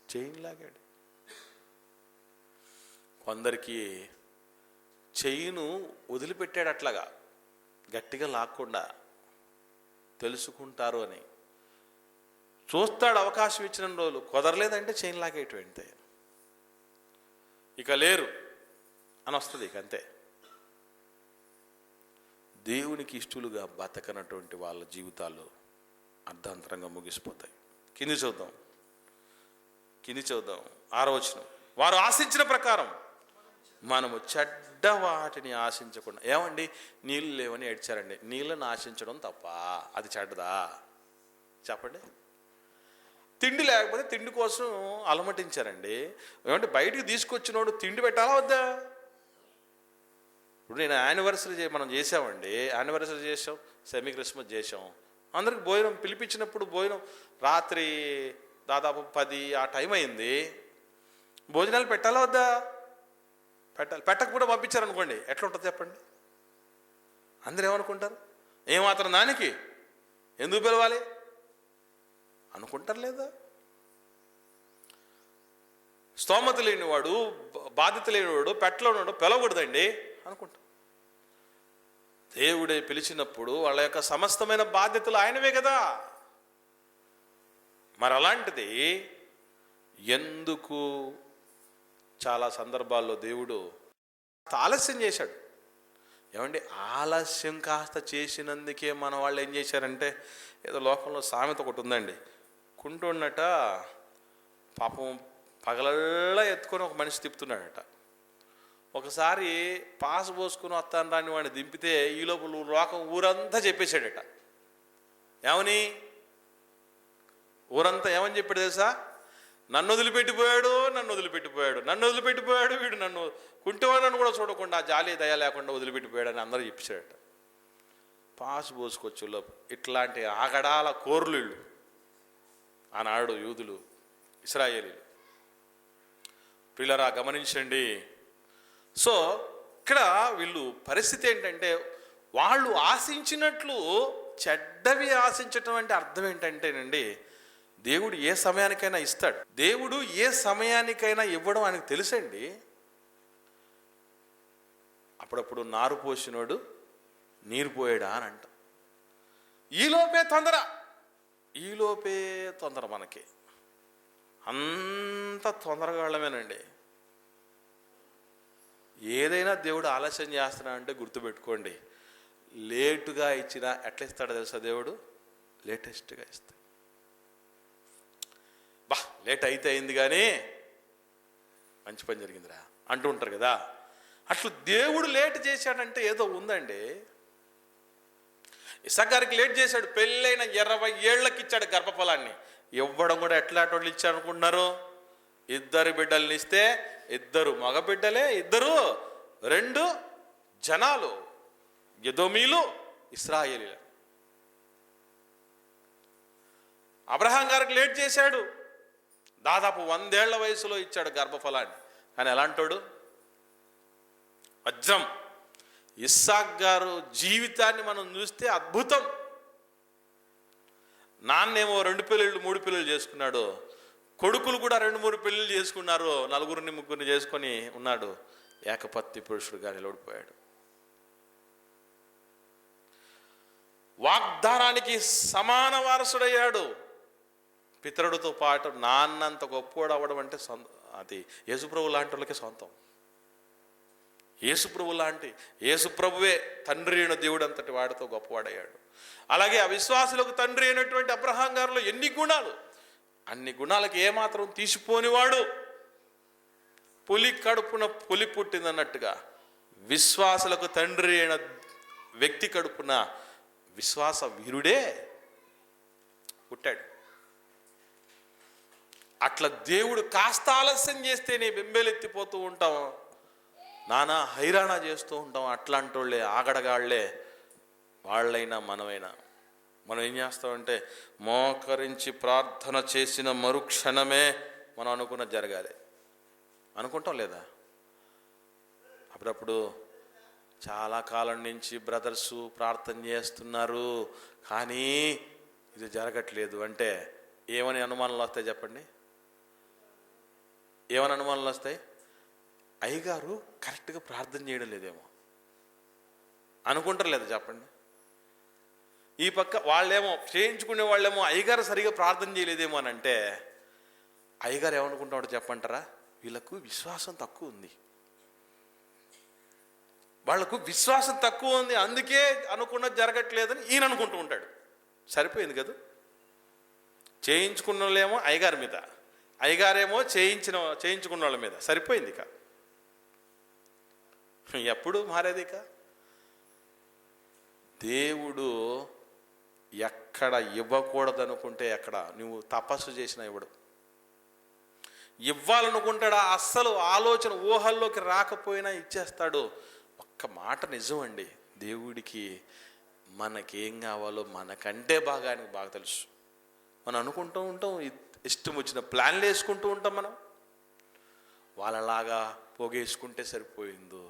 చైన్ లాగాడు. కొందరికి చైను వదిలిపెట్టాడు అట్లాగా గట్టిగా లాక్కుండా, తెలుసుకుంటారు అని చూస్తాడు. అవకాశం ఇచ్చిన రోజులు కుదరలేదంటే చైన్ లాగేటువంటి ఇక లేరు అని వస్తుంది. ఇక అంతే. దేవునికి ఇష్టలుగా బతకనటువంటి వాళ్ళ జీవితాలు అర్ధాంతరంగా ముగిసిపోతాయి. కింది చూద్దాం 6వ వచనం. వారు ఆశించిన ప్రకారం మనము చెడ్డ వాటిని ఆశించకుండా. ఏమండి, నీళ్ళు లేవని ఏడ్చారండి. నీళ్ళని ఆశించడం తప్ప, అది చెడ్డదా చెప్పండి? తిండి లేకపోతే తిండి కోసం అలమటించారండి. ఏమంటే బయటికి తీసుకొచ్చినోడు తిండి పెట్టాలా వద్దా? ఇప్పుడు నేను యానివర్సరీ మనం చేసామండి, యానివర్సరీ చేసాం, సెమీ క్రిస్మస్ చేసాం. అందరికి భోజనం పిలిపించినప్పుడు భోజనం రాత్రి దాదాపు 10 ఆ టైం అయింది. భోజనాలు పెట్టాలా వద్దా? పెట్టాలి. పెట్టకపోతే పంపించారనుకోండి, ఎట్లా ఉంటుంది చెప్పండి? అందరు ఏమనుకుంటారు? ఏమాత్రం దానికి ఎందుకు పిలవాలి అనుకుంటారు లేదా? స్తోమత లేనివాడు, బాధ్యత లేనివాడు, పెట్టలేనివాడు పిలవకూడదండి అనుకుంటారు. దేవుడే పిలిచినప్పుడు వాళ్ళ యొక్క సమస్తమైన బాధ్యతలు ఆయనవే కదా. మరి అలాంటిది ఎందుకు చాలా సందర్భాల్లో దేవుడు ఆలస్యం చేశాడు? ఏమండి, ఆలస్యం కాస్త చేసినందుకే మన వాళ్ళు ఏం చేశారంటే, ఏదో లోకంలో సామెత ఒకటి ఉందండి, కుంటున్నట పాపం పగలల్లా ఎత్తుకొని ఒక మనిషి తిప్పుతున్నాడట. ఒకసారి పాస్ పోసుకుని వస్తాను రాని వాడిని దింపితే ఈ లోపల లోకం ఊరంతా చెప్పేశాడట. ఏమని? ఊరంతా ఏమని చెప్పాడు తెలుసా? నన్ను వదిలిపెట్టిపోయాడు, వీడు నన్ను కుంటివాడని కూడా చూడకుండా, జాలి దయ లేకుండా వదిలిపెట్టిపోయాడని అందరూ చెప్పాడట. పాస్ పోసుకొచ్చు లోపు ఇట్లాంటి ఆగడాల కోర్లు వీళ్ళు ఆనాడు యూదులు, ఇశ్రాయేలీలు. ప్రియులారా గమనించండి. సో ఇక్కడ వీళ్ళు పరిస్థితి ఏంటంటే, వాళ్ళు ఆశించినట్లు చెడ్డవి ఆశించటం అంటే అర్థం ఏంటంటేనండి, దేవుడు ఏ సమయానికైనా ఇస్తాడు. దేవుడు ఏ సమయానికైనా ఇవ్వడం ఆయనకు తెలుసండి. అప్పుడప్పుడు నారు పోసినోడు నీరు పోయాడా అని అంట. ఈలోపే తొందర మనకి అంత తొందరగాళ్ళమేనండి. ఏదైనా దేవుడు ఆలస్యం చేస్తున్నా అంటే గుర్తుపెట్టుకోండి, లేటుగా ఇచ్చినా ఎట్లా ఇస్తాడో తెలుసా? దేవుడు లేటెస్ట్గా ఇస్తాడు. లేట్ అయితే అయింది కానీ మంచి పని జరిగిందిరా అంటూ ఉంటారు కదా. అట్లా దేవుడు లేట్ చేశాడంటే ఏదో ఉందండి. ఇస్సాకు గారికి లేట్ చేశాడు. పెళ్ళైన 20 ఏళ్ళకి ఇచ్చాడు గర్భఫలాన్ని. ఇవ్వడం కూడా ఎట్లాంటి వాళ్ళు ఇచ్చారు అనుకుంటున్నారు? 2 బిడ్డల్ని ఇస్తే 2 మగ బిడ్డలే, 2 జనాలు, ఎదోమీలు, ఇశ్రాయేలీలు. అబ్రహాం గారికి లేట్ చేశాడు. దాదాపు 100 ఏళ్ల వయసులో ఇచ్చాడు గర్భఫలాన్ని. కానీ ఎలాంటోడు? వజ్రం. ఇస్సాకు గారు జీవితాన్ని మనం చూస్తే అద్భుతం. నాన్నేమో 2 పెళ్ళిళ్ళు 3 పెళ్ళిళ్ళు చేసుకున్నాడు. కొడుకులు కూడా 2-3 పెళ్ళిళ్ళు చేసుకున్నారు. 4-3 చేసుకొని ఉన్నాడు. ఏకపత్ని పురుషుడుగా నిలబడిపోయాడు. వాగ్దానానికి సమాన వారసుడయ్యాడు. పితరుడితో పాటు నాన్నంత గొప్పవాడు అవ్వడం అంటే అది యేసుప్రభు లాంటి వాళ్ళకి సొంతం. యేసుప్రభువే తండ్రి అయిన దేవుడు అంతటి వాడితో గొప్పవాడయ్యాడు. అలాగే అవిశ్వాసులకు తండ్రి అయినటువంటి అబ్రహాం గారిలో ఎన్ని గుణాలు, అన్ని గుణాలకు ఏమాత్రం తీసిపోనివాడు. పులి కడుపున పులి పుట్టిందన్నట్టుగా విశ్వాసులకు తండ్రి అయిన వ్యక్తి కడుపున విశ్వాస వీరుడే పుట్టాడు. అట్లా దేవుడు కాస్త ఆలస్యం చేస్తే నీ బెంబేలెత్తిపోతూ ఉంటాం. నానా హైరాణ చేస్తూ ఉంటాం. అట్లాంటి వాళ్ళే, ఆగడగాళ్లే వాళ్ళైనా మనమైనా. మనం ఏం చేస్తామంటే మోకరించి ప్రార్థన చేసిన మరుక్షణమే మనం అనుకున్నది జరగాలి అనుకుంటాం లేదా? అప్పుడప్పుడు చాలా కాలం నుంచి బ్రదర్సు ప్రార్థన చేస్తున్నారు కానీ ఇది జరగట్లేదు అంటే ఏమని అనుమానాలు వస్తాయి చెప్పండి? ఏమని అనుమానాలు వస్తాయి? అయ్యగారు కరెక్ట్గా ప్రార్థన చేయడం లేదేమో అనుకుంటారు లేదా చెప్పండి? ఈ పక్క వాళ్ళేమో చేయించుకునే వాళ్ళేమో అయ్యగారు సరిగా ప్రార్థన చేయలేదేమో అని అంటే అయ్యగారు ఏమనుకుంటాడో చెప్పంటారా? వీళ్ళకు విశ్వాసం తక్కువ ఉంది, వాళ్లకు విశ్వాసం తక్కువ ఉంది, అందుకే అనుకున్నది జరగట్లేదని ఈయన అనుకుంటూ ఉంటాడు. సరిపోయింది కదా? చేయించుకున్న వాళ్ళేమో అయ్యగారి మీద, అయ్యగారేమో చేయించుకున్న వాళ్ళ మీద. సరిపోయింది ఇక. ఎప్పుడు మారేది ఇక? దేవుడు ఎక్కడ ఇవ్వకూడదనుకుంటే ఎక్కడ నువ్వు తపస్సు చేసినా ఇవ్వడు. ఇవ్వాలనుకుంటాడా? అస్సలు ఆలోచన ఊహల్లోకి రాకపోయినా ఇచ్చేస్తాడు. ఒక్క మాట నిజం అండి, దేవుడికి మనకేం కావాలో మనకంటే బాగా ఆయనకు బాగా తెలుసు. మనం అనుకుంటూ ఉంటాం, ఇష్టం వచ్చిన ప్లాన్లు వేసుకుంటూ ఉంటాం. మనం వాళ్ళలాగా పోగేసుకుంటే సరిపోయిందో,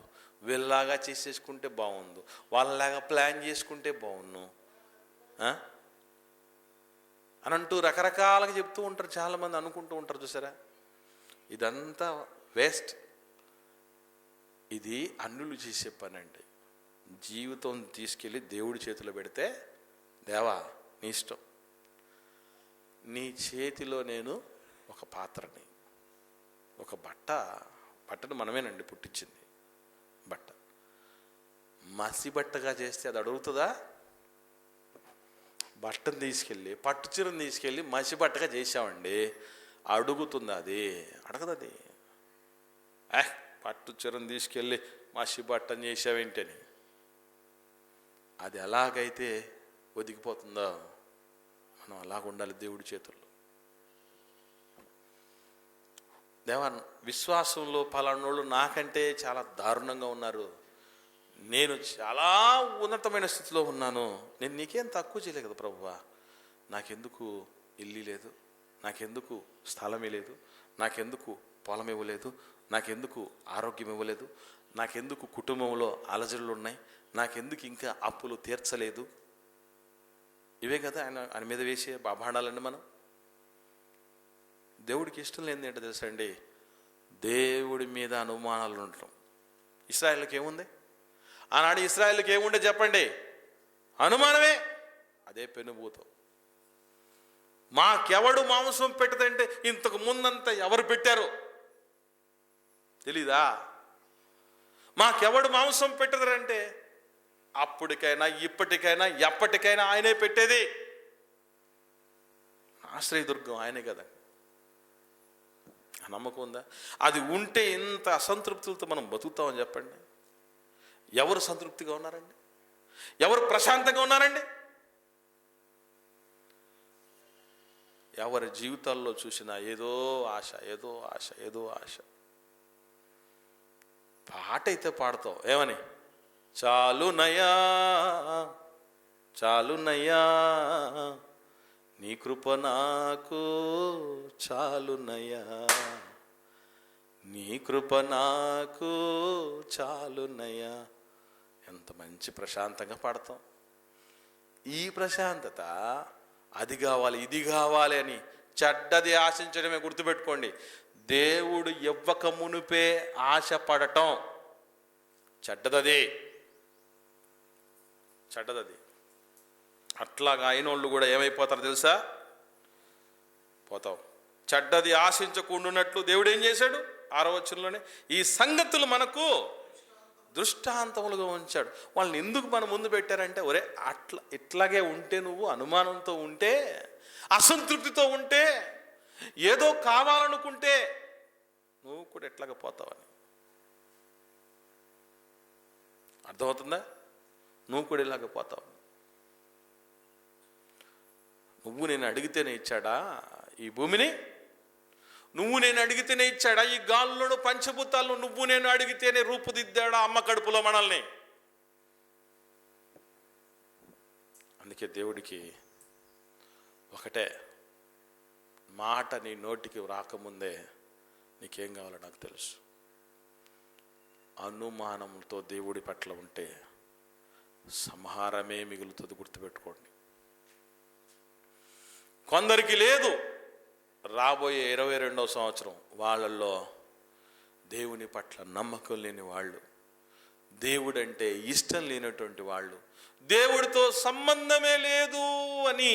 వీళ్ళలాగా చేసేసుకుంటే బాగుండు, వాళ్ళలాగా ప్లాన్ చేసుకుంటే బాగుండు అని అంటూ రకరకాలుగా చెప్తూ ఉంటారు. చాలామంది అనుకుంటూ ఉంటారు. చూసారా, ఇదంతా వేస్ట్. ఇది అన్యులు చేసే పని అండి. జీవితం తీసుకెళ్ళి దేవుడి చేతిలో పెడితే, దేవా నీ ఇష్టం, నీ చేతిలో నేను ఒక పాత్రని, ఒక బట్టను మనమేనండి పుట్టించింది. బట్ట మసి బట్టగా చేస్తే అది అడుగుతుందా? బట్టను తీసుకెళ్ళి, పట్టు చీరను తీసుకెళ్ళి మసి బట్టగా చేసామండి, అడుగుతుందా? అది అడగదు. అది పట్టు చీరను తీసుకెళ్ళి మసి బట్టను చేసావేంటని అది ఎలాగైతే ఒదిగిపోతుందో మనం అలాగ ఉండాలి దేవుడి చేతుల్లో. దేవా, విశ్వాసంలో పలానోళ్ళు నాకంటే చాలా దారుణంగా ఉన్నారు, నేను చాలా ఉన్నతమైన స్థితిలో ఉన్నాను, నేను నీకేం తక్కువ చేయలేదు కదా ప్రభువా, నాకెందుకు ఇల్లు లేదు, నాకెందుకు స్థలం లేదు, నాకెందుకు పొలం ఇవ్వలేదు, నాకెందుకు ఆరోగ్యం ఇవ్వలేదు, నాకెందుకు కుటుంబంలో అలజడులు ఉన్నాయి, నాకెందుకు ఇంకా అప్పులు తీర్చలేదు. ఇవే కదా ఆయన మీద వేసే బాబాడాలండి. మనం దేవుడికి ఇష్టం లేనిది ఏంటో తెలుసా అండి? దేవుడి మీద అనుమానాలు ఉండటం. ఇశ్రాయేలుకి ఏముంది? ఆనాడు ఇశ్రాయేలుకి ఏముండే చెప్పండి? అనుమానమే. అదే పెనుభూతం. మాకెవడు మాంసం పెట్టదంటే ఇంతకు ముందంతా ఎవరు పెట్టారు తెలీదా? మాకెవడు మాంసం పెట్టదంటే అప్పటికైనా ఇప్పటికైనా ఎప్పటికైనా ఆయనే పెట్టేది. ఆశ్రయదుర్గం ఆయనే కదా. నమ్మకం ఉందా? అది ఉంటే ఇంత అసంతృప్తులతో మనం బతుకుతామని చెప్పండి. ఎవరు సంతృప్తిగా ఉన్నారండి? ఎవరు ప్రశాంతంగా ఉన్నారండి? ఎవరి జీవితాల్లో చూసినా ఏదో ఆశ, ఏదో ఆశ, ఏదో ఆశ. పాట అయితే పాడతావు ఏమని? చాలునయ్యా, చాలునయ్యా, నీ కృప నాకు చాలునయ్యా, నీ కృప నాకు చాలునయ్యా. ఎంత మంచి ప్రశాంతంగా పాడతాం. ఈ ప్రశాంతత అది కావాలి, ఇది కావాలి అని చెడ్డది ఆశించడమే. గుర్తుపెట్టుకోండి, దేవుడు ఇవ్వక మునుపే ఆశపడటం చెడ్డదది, చెడ్డదది. అట్లాగా అయినోళ్ళు కూడా ఏమైపోతారు తెలుసా? పోతావు. చెడ్డది ఆశించకుండాన్నట్లు దేవుడు ఏం చేశాడు? 6వ వచనంలోనే ఈ సంగతులు మనకు దృష్టాంతములుగా ఉంచాడు. వాళ్ళని ఎందుకు మన ముందు పెట్టారంటే, ఒరే ఇట్లాగే ఉంటే, నువ్వు అనుమానంతో ఉంటే, అసంతృప్తితో ఉంటే, ఏదో కావాలనుకుంటే నువ్వు కూడా ఎట్లాగ పోతావని. అర్థమవుతుందా? నువ్వు కూడా ఇలాగ పోతావు. నువ్వు నేను అడిగితేనే ఇచ్చాడా ఈ భూమిని? నువ్వు నేను అడిగితేనే ఇచ్చాడా? ఈ గాలులను పంచభూతాలను నువ్వు నేను అడిగితేనే రూపుదిద్దాడా అమ్మ కడుపులో మనల్ని? అందుకే దేవుడికి ఒకటే మాట నీ నోటికి రాకముందే నీకేం కావాలో నాకు తెలుసు. అనుమానంతో దేవుడి పట్ల ఉంటే సంహారమే మిగులుతుంది, గుర్తుపెట్టుకోండి. కొందరికి లేదు. రాబోయే 22వ సంవత్సరం వాళ్ళల్లో దేవుని పట్ల నమ్మకం లేని వాళ్ళు, దేవుడంటే ఇష్టం లేనటువంటి వాళ్ళు, దేవుడితో సంబంధమే లేదు అని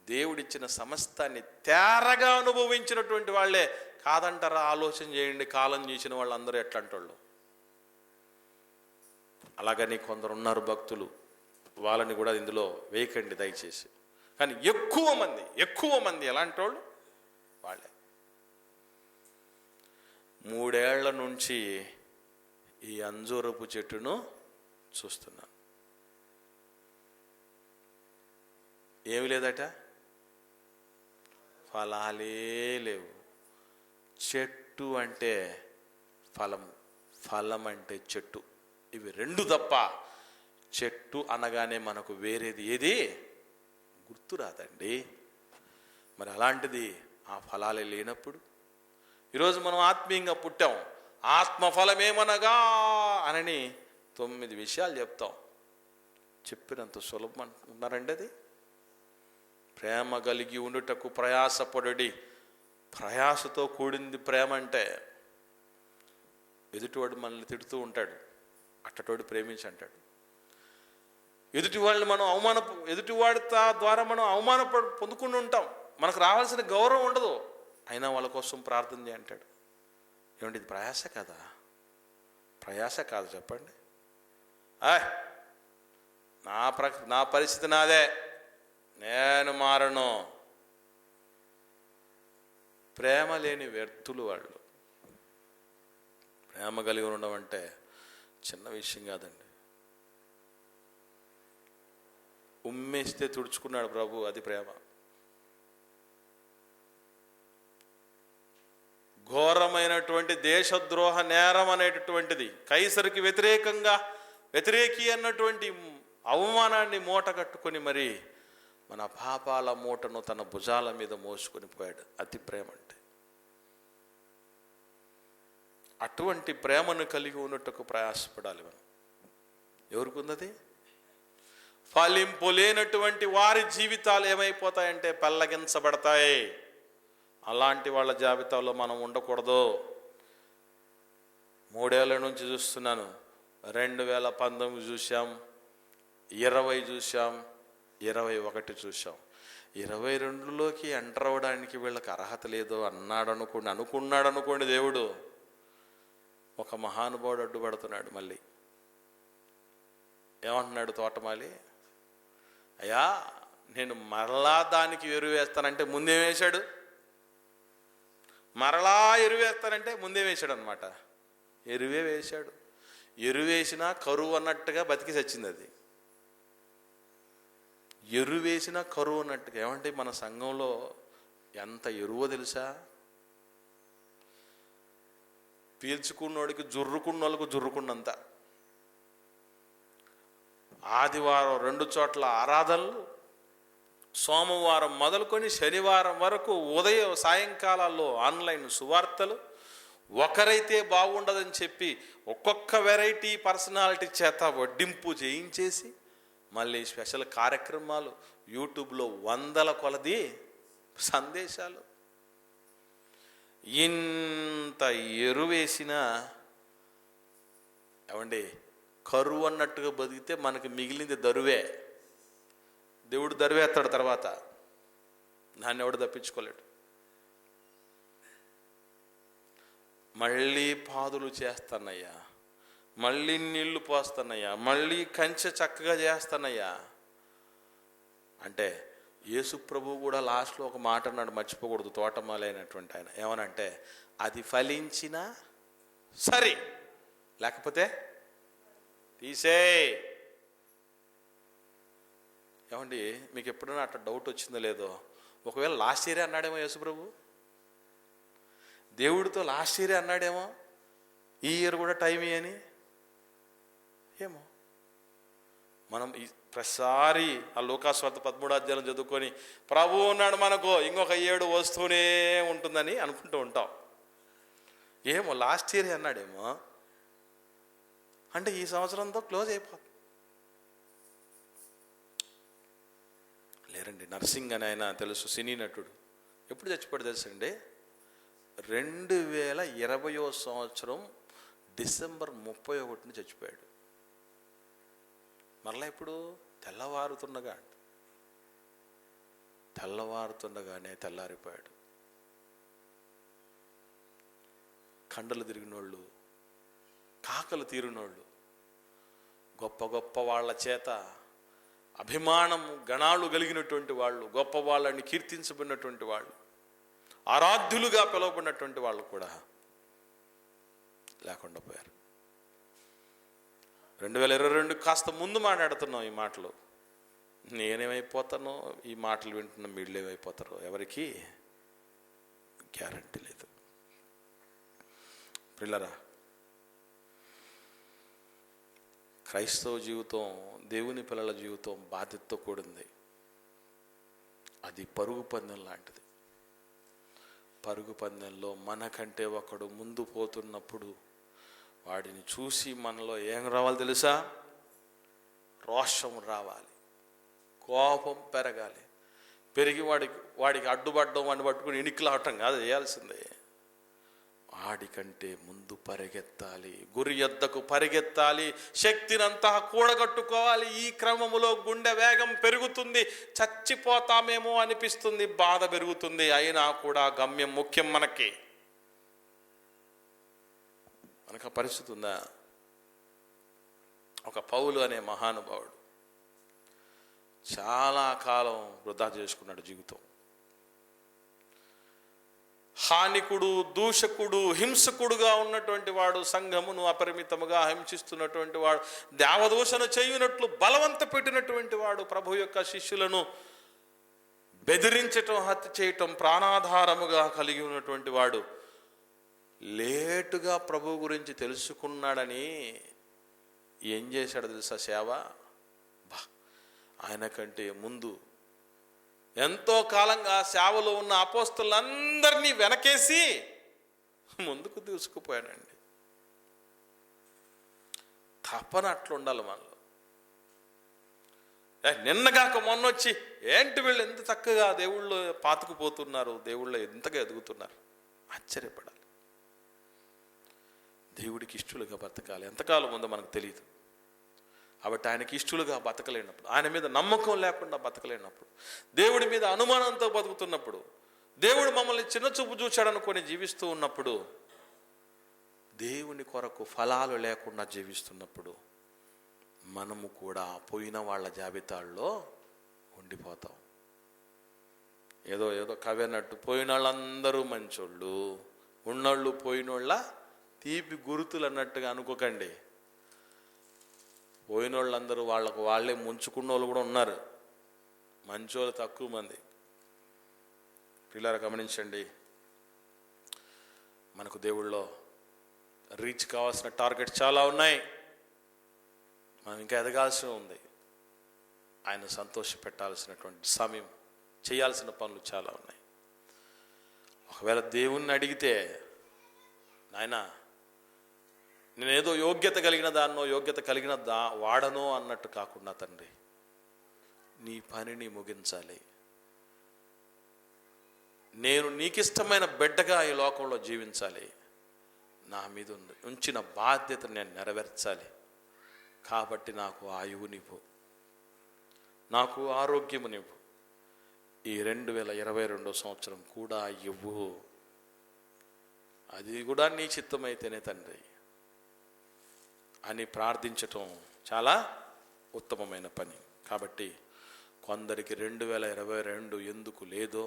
దేవుడిచ్చిన సమస్తాన్ని తేరగా అనుభవించినటువంటి వాళ్ళే కాదంటారా? ఆలోచన చేయండి. కాలం చేసిన వాళ్ళందరూ ఎట్లాంటి వాళ్ళు. అలాగని కొందరు ఉన్నారు భక్తులు, వాళ్ళని కూడా ఇందులో వేయకండి దయచేసి. కానీ ఎక్కువ మంది ఎలాంటి వాళ్ళు? వాళ్ళే. 3 ఏళ్ల నుంచి ఈ అంజూరపు చెట్టును చూస్తున్నాను. ఏమి లేదట, ఫలాలే లేవు. చెట్టు అంటే ఫలము, ఫలం అంటే చెట్టు, ఇవి 2 తప్ప చెట్టు అనగానే మనకు వేరేది ఏది గుర్తురాదండి. మరి అలాంటిది ఆ ఫలాలే లేనప్పుడు ఈరోజు మనం ఆత్మీయంగా పుట్టాం, ఆత్మఫలమేమనగా అని 9 విషయాలు చెప్తాం. చెప్పినంత సులభం అనుకుంటున్నారండి అది? ప్రేమ కలిగి ఉండుటకు ప్రయాసపడుడి. ప్రయాసతో కూడింది ప్రేమ అంటే. ఎదుటివాడు మనల్ని తిడుతూ ఉంటాడు, అట్టటోడు ప్రేమించి అంటాడు. ఎదుటివాళ్ళని మనం ఎదుటివాడి ద్వారా మనం పొందుకుని ఉంటాం, మనకు రావాల్సిన గౌరవం ఉండదు, అయినా వాళ్ళ కోసం ప్రార్థన చేయ అంటాడు. ఏమంటే ఇది ప్రయాస కదా? ప్రయాస కాదు చెప్పండి. నా పరిస్థితి నాదే, నేను మారను. ప్రేమ లేని వ్యర్థులు వాళ్ళు. ప్రేమ కలిగి ఉండడం అంటే చిన్న విషయం కాదండి. ఉమ్మేస్తే తుడుచుకున్నాడు ప్రభు, అది ప్రేమ. ఘోరమైనటువంటి దేశద్రోహ నేరం అనేటటువంటిది, కైసరికి వ్యతిరేకి అన్నటువంటి అవమానాన్ని మూట కట్టుకొని మరి మన పాపాల మూటను తన భుజాల మీద మోసుకొని పోయాడు. అది ప్రేమ అంటే. అటువంటి ప్రేమను కలిగి ఉన్నట్టుకు ప్రయాసపడాలి మనం. ఎవరికి ఉన్నది? ఫలింపు లేనటువంటి వారి జీవితాలు ఏమైపోతాయంటే పెళ్ళగించబడతాయి. అలాంటి వాళ్ళ జాబితాలో మనం ఉండకూడదు. 3 ఏళ్ల నుంచి చూస్తున్నాను. 2019 చూసాం, 20 చూసాం, 21 చూసాం. 22లోకి ఎంటర్ అవ్వడానికి వీళ్ళకి అర్హత లేదో అనుకున్నాడు అనుకోండి దేవుడు. ఒక మహానుభావుడు అడ్డుపడుతున్నాడు. మళ్ళీ ఏమంటున్నాడు తోటమాలి? అయ్యా నేను మరలా దానికి ఎరువు వేస్తానంటే ముందే వేశాడు, మరలా ఎరువు వేస్తానంటే ముందే వేశాడు అనమాట. ఎరువే వేశాడు. ఎరువేసినా కరువు అన్నట్టుగా బతికి చచ్చింది అది. ఎరువేసినా కరువు అన్నట్టుగా. ఏమంటే మన సంఘంలో ఎంత ఎరువో తెలుసా? పీల్చుకున్నోడికి జుర్రుకున్నోళ్ళకు జుర్రుకున్నంత. ఆదివారం 2 చోట్ల ఆరాధనలు, సోమవారం మొదలుకొని శనివారం వరకు ఉదయం సాయంకాలాల్లో ఆన్లైన్ సువార్తలు. ఒకరైతే బాగుండదని చెప్పి ఒక్కొక్క వెరైటీ పర్సనాలిటీ చేత వడ్డింపు చేయించేసి మళ్ళీ స్పెషల్ కార్యక్రమాలు, యూట్యూబ్లో 100ల కొలది సందేశాలు. ఇంత ఎరువేసినా ఏమండి కరువు అన్నట్టుగా బతికితే మనకి మిగిలింది దరువే. దేవుడు దరువేస్తాడు తర్వాత, దాన్ని ఎవడు తప్పించుకోలేడు. మళ్ళీ పాదులు చేస్తానయ్యా, మళ్ళీ నీళ్లు పోస్తానయ్యా, మళ్ళీ కంచె చక్కగా చేస్తానయ్యా అంటే యేసు ప్రభువు కూడా లాస్ట్లో ఒక మాట అన్నాడు, మర్చిపోకూడదు. తోటమాలి అయినటువంటి ఆయన ఏమనంటే, అది ఫలించినా సరే, లేకపోతే తీసే. ఏమండి మీకు ఎప్పుడైనా అట్లా డౌట్ వచ్చిందో లేదో? ఒకవేళ లాస్ట్ ఇయరే అన్నాడేమో యేసు ప్రభు, దేవుడితో లాస్ట్ ఇయరే అన్నాడేమో ఈ ఇయర్ కూడా టైం అని. ఏమో మనం ఈ ప్రతిసారి ఆ లోకాస్వార్త 13వ అధ్యాయం చదువుకొని ప్రభు ఉన్నాడు మనకు ఇంకొక 7 వస్తూనే ఉంటుందని అనుకుంటూ ఉంటాం. ఏమో లాస్ట్ ఇయరే అన్నాడేమో, అంటే ఈ సంవత్సరంతో క్లోజ్ అయిపోతుంది. లేరండి, నర్సింగ్ అని ఆయన తెలుసు, సినీ నటుడు. ఎప్పుడు చచ్చిపోయాడు తెలుసండి? 2020వ సంవత్సరం డిసెంబర్ 31న చచ్చిపోయాడు. మరలా ఇప్పుడు తెల్లవారుతుండగానే తెల్లారిపోయాడు. కండలు తిరిగినోళ్ళు, కాకలు తీరినోళ్ళు, గొప్ప గొప్ప వాళ్ళ చేత అభిమానం గణాలు కలిగినటువంటి వాళ్ళు, గొప్ప వాళ్ళని కీర్తించబడినటువంటి వాళ్ళు, ఆరాధ్యులుగా పిలువబడినటువంటి వాళ్ళు కూడా లేకుండా పోయారు. 2022 కాస్త ముందు మాట్లాడుతున్నాం ఈ మాటలు. నేనేమైపోతానో, ఈ మాటలు వింటున్న వీళ్ళు ఏమైపోతారో ఎవరికి గ్యారంటీ లేదు. పిల్లరా, క్రైస్తవ జీవితం, దేవుని పిల్లల జీవితం బాధ్యతతో కూడింది. అది పరుగు పందెం లాంటిది. పరుగు పందెంలో మనకంటే ఒకడు ముందు పోతున్నప్పుడు వాడిని చూసి మనలో ఏం రావాలి తెలుసా? రోషం రావాలి, కోపం పెరగాలి. పెరిగి వాడికి అడ్డుపడ్డం, వాడిని పట్టుకుని ఇనికిలావటం కాదు చేయాల్సిందే. వాడికంటే ముందు పరిగెత్తాలి, గురి యొద్దకు పరిగెత్తాలి, శక్తినంతా కూడగట్టుకోవాలి. ఈ క్రమములో గుండె వేగం పెరుగుతుంది, చచ్చిపోతామేమో అనిపిస్తుంది, బాధ పెరుగుతుంది. అయినా కూడా గమ్యం ముఖ్యం. మనకు ఆ పరిస్థితి ఉందా? ఒక పౌలు అనే మహానుభావుడు చాలా కాలం వృధా చేసుకున్నాడు జీవితం. హానికుడు, దూషకుడు, హింసకుడుగా ఉన్నటువంటి వాడు, సంఘమును అపరిమితముగా హింసిస్తున్నటువంటి వాడు, దేవదూషణ చేయునట్లు బలవంత పెట్టినటువంటి వాడు, ప్రభు యొక్క శిష్యులను బెదిరించటం, హత్య చేయటం ప్రాణాధారముగా కలిగి ఉన్నటువంటి వాడు, లేటుగా ప్రభు గురించి తెలుసుకున్నాడని ఏం చేశాడు తెలుసా? సేవ. ఆయన కంటే ముందు ఎంతో కాలంగా సేవలో ఉన్న అపోస్తలులందరినీ వెనకేసి ముందుకు దూసుకుపోయాడండి. తపన అట్లుండాలి మనలో. నిన్నగాక మొన్నొచ్చి ఏంటి వీళ్ళు ఎంత చక్కగా దేవుళ్ళు పాతుకుపోతున్నారు, దేవుళ్ళు ఎంతగా ఎదుగుతున్నారు, ఆశ్చర్యపడాలి. దేవుడికి ఇష్టలుగా బతకాలి. ఎంతకాలం ఉందో మనకు తెలియదు. కాబట్టి ఆయనకి ఇష్టలుగా బతకలేనప్పుడు, ఆయన మీద నమ్మకం లేకుండా బతకలేనప్పుడు, దేవుడి మీద అనుమానంతో బతుకుతున్నప్పుడు, దేవుడు మమ్మల్ని చిన్న చూపు చూశాడనుకొని జీవిస్తూ ఉన్నప్పుడు, దేవుని కొరకు ఫలాలు లేకుండా జీవిస్తున్నప్పుడు, మనము కూడా పోయిన వాళ్ళ జాబితాల్లో ఉండిపోతాం. ఏదో కవి అన్నట్టు, పోయిన వాళ్ళందరూ మంచోళ్ళు, ఉన్నోళ్ళు పోయినోళ్ళ తీపి గుర్తులు అన్నట్టుగా అనుకోకండి. పోయిన వాళ్ళందరూ వాళ్ళకు వాళ్ళే ముంచుకున్న వాళ్ళు కూడా ఉన్నారు, మంచోళ్ళు తక్కువ మంది. పిల్లలు గమనించండి, మనకు దేవుళ్ళో రీచ్ కావాల్సిన టార్గెట్స్ చాలా ఉన్నాయి. మనం ఇంకా ఎదగాల్సి ఉంది. ఆయన సంతోష పెట్టాల్సినటువంటి సమయం, చేయాల్సిన పనులు చాలా ఉన్నాయి. ఒకవేళ దేవుణ్ణి అడిగితే, నాయనా నేనేదో యోగ్యత కలిగిన దాన్నో, యోగ్యత కలిగిన వాడనో అన్నట్టు కాకుండా, తండ్రి నీ పనిని ముగించాలి, నేను నీకిష్టమైన బిడ్డగా ఈ లోకంలో జీవించాలి, నా మీద ఉంచిన బాధ్యతను నేను నెరవేర్చాలి. కాబట్టి నాకు ఆయువునివ్వు, నాకు ఆరోగ్యమునివ్వు, ఈ 2022 సంవత్సరం కూడా ఇవ్వు. అది కూడా నీ చిత్తమైతేనే తండ్రి అని ప్రార్థించటం చాలా ఉత్తమమైన పని. కాబట్టి కొందరికి 2022 ఎందుకు లేదో,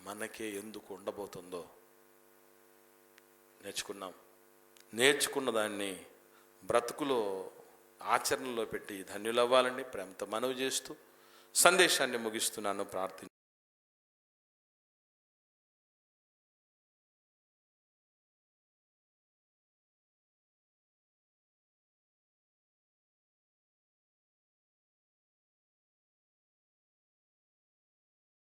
మనకే ఎందుకు ఉండబోతుందో నేర్చుకున్న దాన్ని బ్రతుకులో ఆచరణలో పెట్టి ధన్యులవ్వాలని ప్రేమతో మనవి చేస్తూ సందేశాన్ని ముగిస్తున్నాను. ప్రార్థన